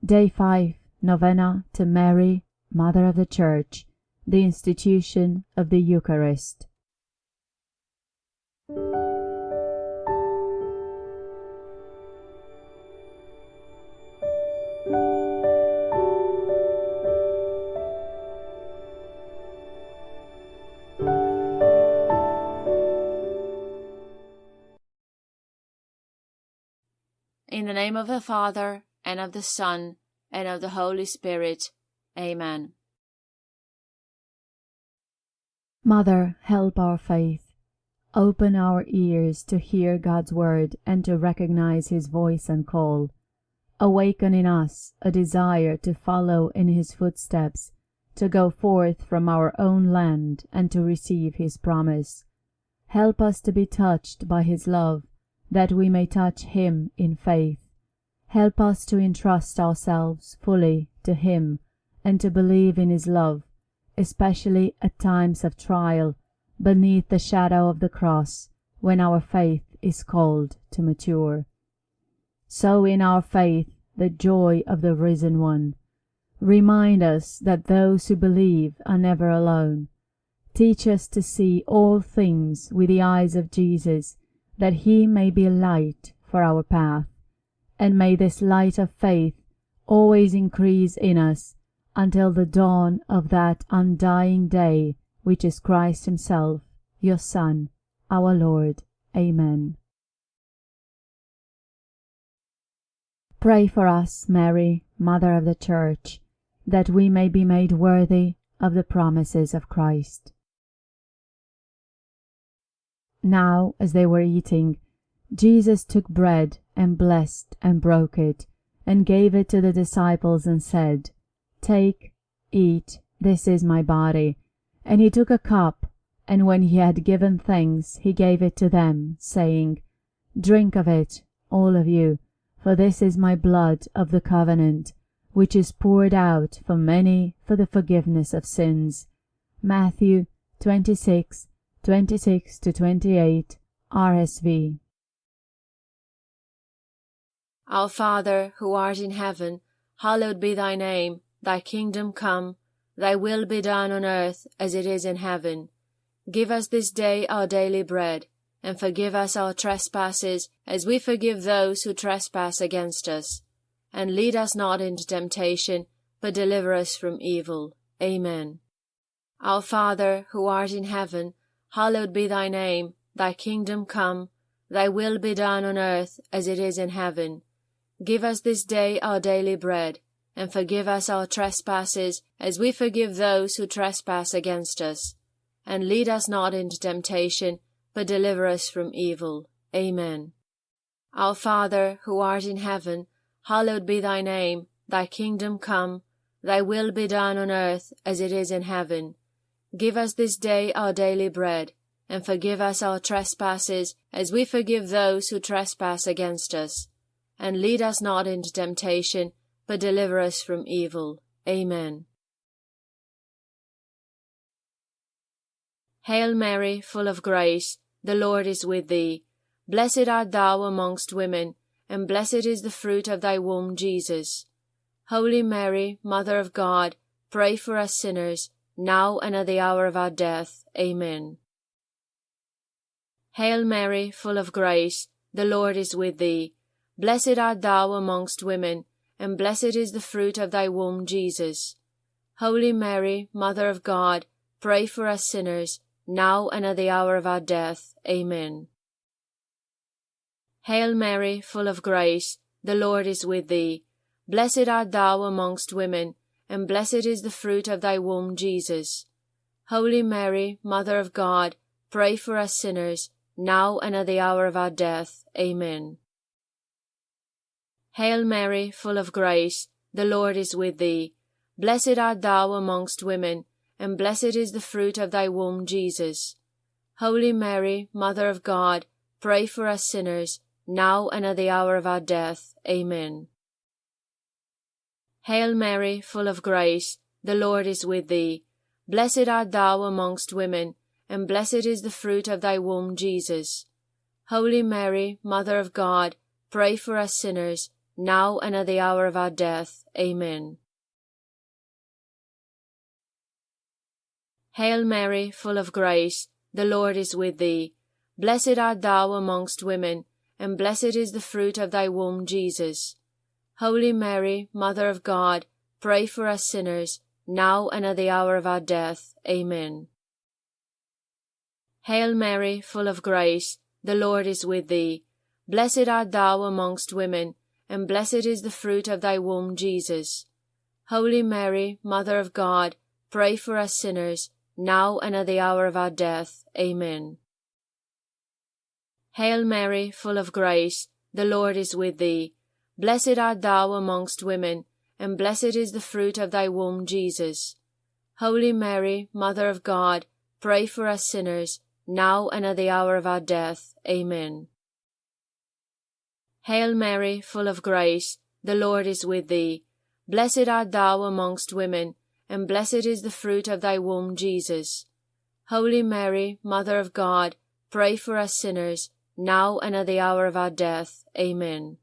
Day 5. Novena to Mary, Mother of the Church, the institution of the Eucharist. In the name of the Father, and of the Son, and of the Holy Spirit. Amen. Mother, help our faith. Open our ears to hear God's word and to recognize His voice and call. Awaken in us a desire to follow in His footsteps, to go forth from our own land and to receive His promise. Help us to be touched by His love, that we may touch Him in faith. Help us to entrust ourselves fully to Him and to believe in His love, especially at times of trial, beneath the shadow of the cross, when our faith is called to mature. Sow in our faith the joy of the risen one. Remind us that those who believe are never alone. Teach us to see all things with the eyes of Jesus, that He may be a light for our path. And may this light of faith always increase in us until the dawn of that undying day, which is Christ Himself, your Son, our Lord. Amen. Pray for us, Mary, Mother of the Church, that we may be made worthy of the promises of Christ. Now, as they were eating, Jesus took bread and blessed and broke it, and gave it to the disciples and said, "Take, eat, this is my body." And He took a cup, and when He had given thanks, He gave it to them, saying, "Drink of it, all of you, for this is my blood of the covenant, which is poured out for many for the forgiveness of sins." Matthew 26:26-28, RSV. Our Father, who art in heaven, hallowed be thy name. Thy kingdom come, thy will be done on earth as it is in heaven. Give us this day our daily bread, and forgive us our trespasses as we forgive those who trespass against us. And lead us not into temptation, but deliver us from evil. Amen. Our Father, who art in heaven, hallowed be thy name. Thy kingdom come, thy will be done on earth as it is in heaven. Give us this day our daily bread, and forgive us our trespasses as we forgive those who trespass against us. And lead us not into temptation, but deliver us from evil. Amen. Our Father, who art in heaven, hallowed be thy name. Thy kingdom come, thy will be done on earth as it is in heaven. Give us this day our daily bread, and forgive us our trespasses as we forgive those who trespass against us. And lead us not into temptation, but deliver us from evil. Amen. Hail Mary, full of grace, the Lord is with thee. Blessed art thou amongst women, and blessed is the fruit of thy womb, Jesus. Holy Mary, Mother of God, pray for us sinners, now and at the hour of our death. Amen. Hail Mary, full of grace, the Lord is with thee. Blessed art thou amongst women, and blessed is the fruit of thy womb, Jesus. Holy Mary, Mother of God, pray for us sinners, now and at the hour of our death. Amen. Hail Mary, full of grace, the Lord is with thee. Blessed art thou amongst women, and blessed is the fruit of thy womb, Jesus. Holy Mary, Mother of God, pray for us sinners, now and at the hour of our death. Amen. Hail Mary, full of grace, the Lord is with thee. Blessed art thou amongst women, and blessed is the fruit of thy womb, Jesus. Holy Mary, Mother of God, pray for us sinners, now and at the hour of our death. Amen. Hail Mary, full of grace, the Lord is with thee. Blessed art thou amongst women, and blessed is the fruit of thy womb, Jesus. Holy Mary, Mother of God, pray for us sinners, now and at the hour of our death. Amen. Hail Mary, full of grace, the Lord is with thee. Blessed art thou amongst women, and blessed is the fruit of thy womb, Jesus. Holy Mary, Mother of God, pray for us sinners, now and at the hour of our death. Amen. Hail Mary, full of grace, the Lord is with thee. Blessed art thou amongst women, and blessed is the fruit of thy womb, Jesus. Holy Mary, Mother of God, pray for us sinners, now and at the hour of our death. Amen. Hail Mary, full of grace, the Lord is with thee. Blessed art thou amongst women, and blessed is the fruit of thy womb, Jesus. Holy Mary, Mother of God, pray for us sinners, now and at the hour of our death. Amen. Hail Mary, full of grace, the Lord is with thee. Blessed art thou amongst women, and blessed is the fruit of thy womb, Jesus. Holy Mary, Mother of God, pray for us sinners, now and at the hour of our death. Amen.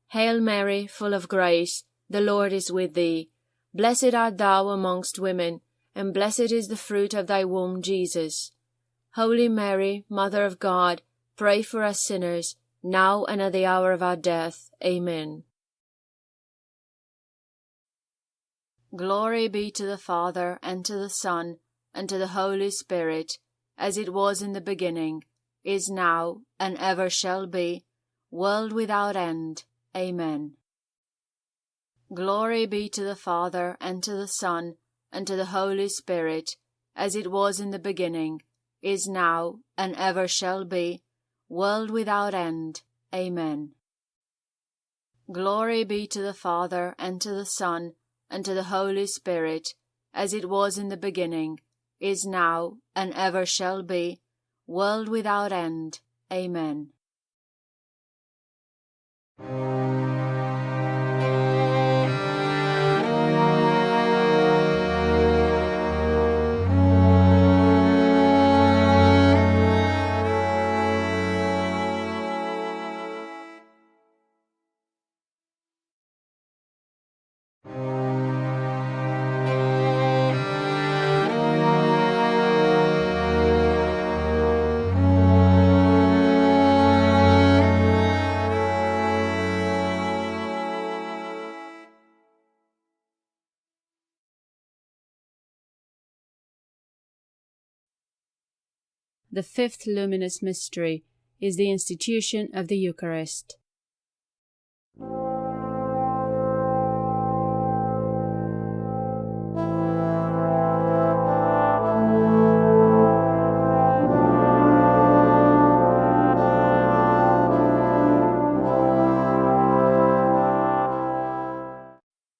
Hail Mary, full of grace, the Lord is with thee. Blessed art thou amongst women, and blessed is the fruit of thy womb, Jesus. Holy Mary, Mother of God, pray for us sinners, now and at the hour of our death. Amen. Glory be to the Father, and to the Son, and to the Holy Spirit, as it was in the beginning, is now, and ever shall be, world without end. Amen. Glory be to the Father, and to the Son, and to the Holy Spirit, as it was in the beginning, is now, and ever shall be, world without end. Amen. Glory be to the Father, and to the Son, and to the Holy Spirit, as it was in the beginning, is now, and ever shall be, world without end. Amen. The fifth luminous mystery is the institution of the Eucharist.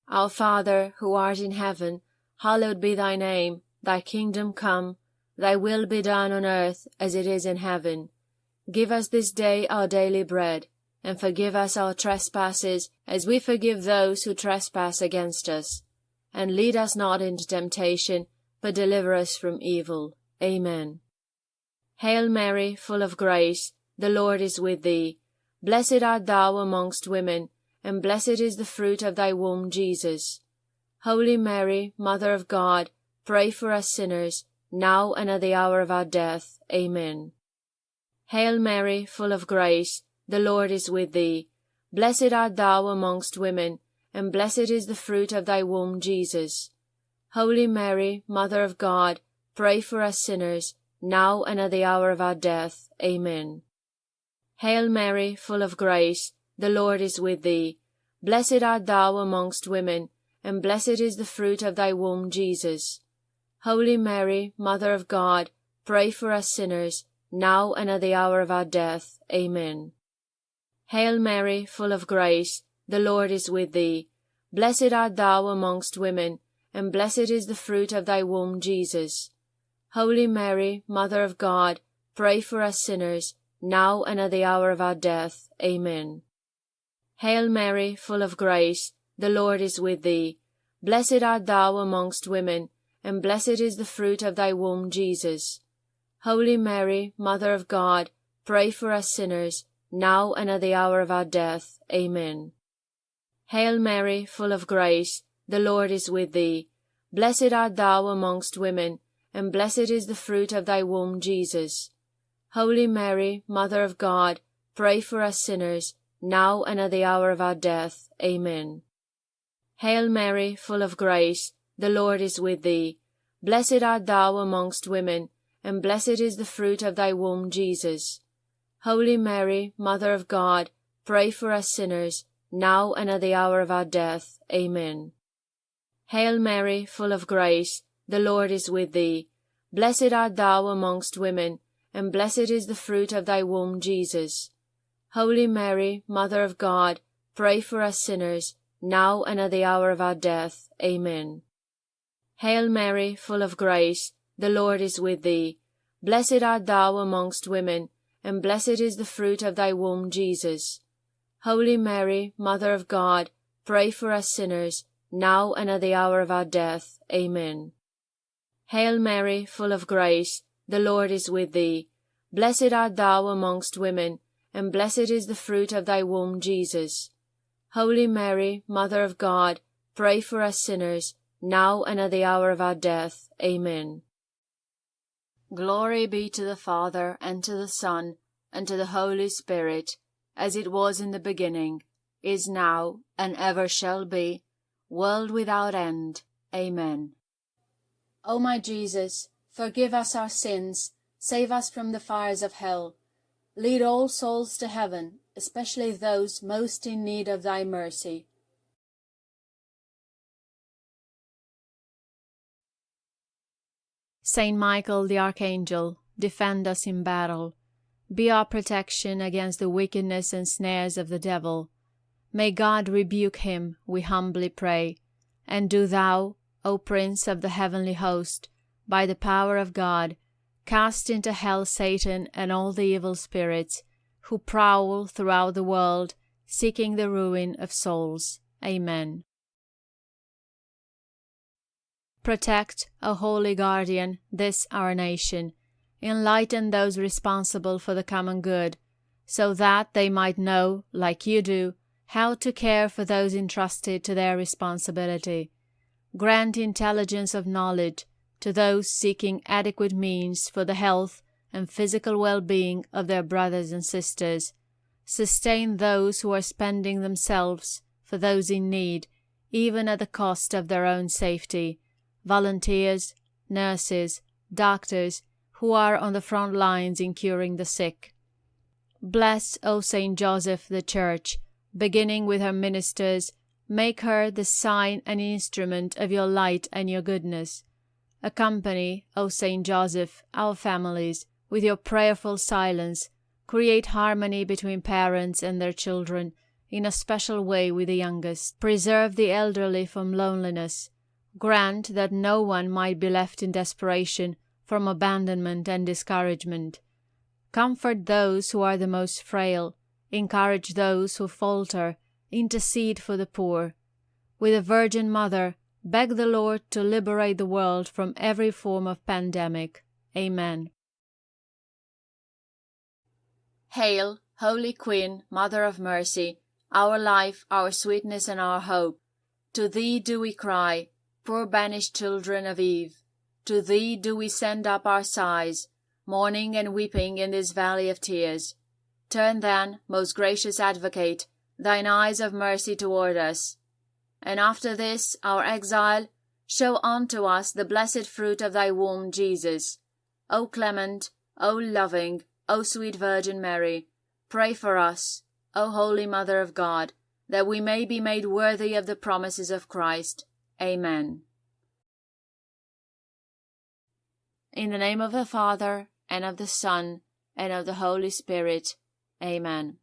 Our Father, who art in heaven, hallowed be thy name. Thy kingdom come, thy will be done on earth as it is in heaven. Give us this day our daily bread, and forgive us our trespasses as we forgive those who trespass against us. And lead us not into temptation, but deliver us from evil. Amen. Hail Mary, full of grace, the Lord is with thee. Blessed art thou amongst women, and blessed is the fruit of thy womb, Jesus. Holy Mary, Mother of God, pray for us sinners, now and at the hour of our death. Amen. Hail Mary, full of grace, the Lord is with thee. Blessed art thou amongst women, and blessed is the fruit of thy womb, Jesus. Holy Mary, Mother of God, pray for us sinners, now and at the hour of our death. Amen. Hail Mary, full of grace, the Lord is with thee. Blessed art thou amongst women, and blessed is the fruit of thy womb, Jesus. Holy Mary, Mother of God, pray for us sinners, now and at the hour of our death. Amen. Hail Mary, full of grace, the Lord is with thee. Blessed art thou amongst women, and blessed is the fruit of thy womb, Jesus. Holy Mary, Mother of God, pray for us sinners, now and at the hour of our death. Amen. Hail Mary, full of grace, the Lord is with thee. Blessed art thou amongst women, and blessed is the fruit of thy womb, Jesus. Holy Mary, Mother of God, pray for us sinners, now and at the hour of our death. Amen. Hail Mary, full of grace, the Lord is with thee. Blessed art thou amongst women, and blessed is the fruit of thy womb, Jesus. Holy Mary, Mother of God, pray for us sinners, now and at the hour of our death. Amen. Hail Mary, full of grace, the Lord is with thee. Blessed art thou amongst women, and blessed is the fruit of thy womb, Jesus. Holy Mary, Mother of God, pray for us sinners, now and at the hour of our death. Amen. Hail Mary, full of grace, the Lord is with thee. Blessed art thou amongst women, and blessed is the fruit of thy womb, Jesus. Holy Mary, Mother of God, pray for us sinners, now and at the hour of our death. Amen. Hail Mary, full of grace, the Lord is with thee. Blessed art thou amongst women, and blessed is the fruit of thy womb, Jesus. Holy Mary, Mother of God, pray for us sinners, now and at the hour of our death. Amen. Hail Mary, full of grace, the Lord is with thee. Blessed art thou amongst women, and blessed is the fruit of thy womb, Jesus. Holy Mary, Mother of God, pray for us sinners, now and at the hour of our death. Amen. Glory be to the Father, and to the Son, and to the Holy Spirit, as it was in the beginning, is now, and ever shall be, world without end. Amen. O my Jesus, forgive us our sins, save us from the fires of hell. Lead all souls to heaven, especially those most in need of thy mercy. Saint Michael the Archangel, defend us in battle. Be our protection against the wickedness and snares of the devil. May God rebuke him, we humbly pray. And do thou, O Prince of the heavenly host, by the power of God, cast into hell Satan and all the evil spirits, who prowl throughout the world, seeking the ruin of souls. Amen. Protect, O Holy Guardian, this our nation. Enlighten those responsible for the common good, so that they might know, like you do, how to care for those entrusted to their responsibility. Grant intelligence of knowledge to those seeking adequate means for the health and physical well-being of their brothers and sisters. Sustain those who are spending themselves for those in need, even at the cost of their own safety. Volunteers, nurses, doctors, who are on the front lines in curing the sick. Bless, O Saint Joseph, the Church, beginning with her ministers. Make her the sign and instrument of your light and your goodness. Accompany, O Saint Joseph, our families with your prayerful silence. Create harmony between parents and their children, in a special way with the youngest. Preserve the elderly from loneliness. Grant that no one might be left in desperation from abandonment and discouragement. Comfort those who are the most frail. Encourage those who falter. Intercede for the poor. With the Virgin Mother, beg the Lord to liberate the world from every form of pandemic. Amen. Hail, Holy Queen, Mother of Mercy, our life, our sweetness, and our hope. To thee do we cry, poor banished children of Eve. To thee do we send up our sighs, mourning and weeping in this valley of tears. Turn then, most gracious Advocate, thine eyes of mercy toward us, and after this our exile, show unto us the blessed fruit of thy womb, Jesus. O clement, O loving, O sweet Virgin Mary, pray for us, O Holy Mother of God, that we may be made worthy of the promises of Christ. Amen. In the name of the Father, and of the Son, and of the Holy Spirit. Amen.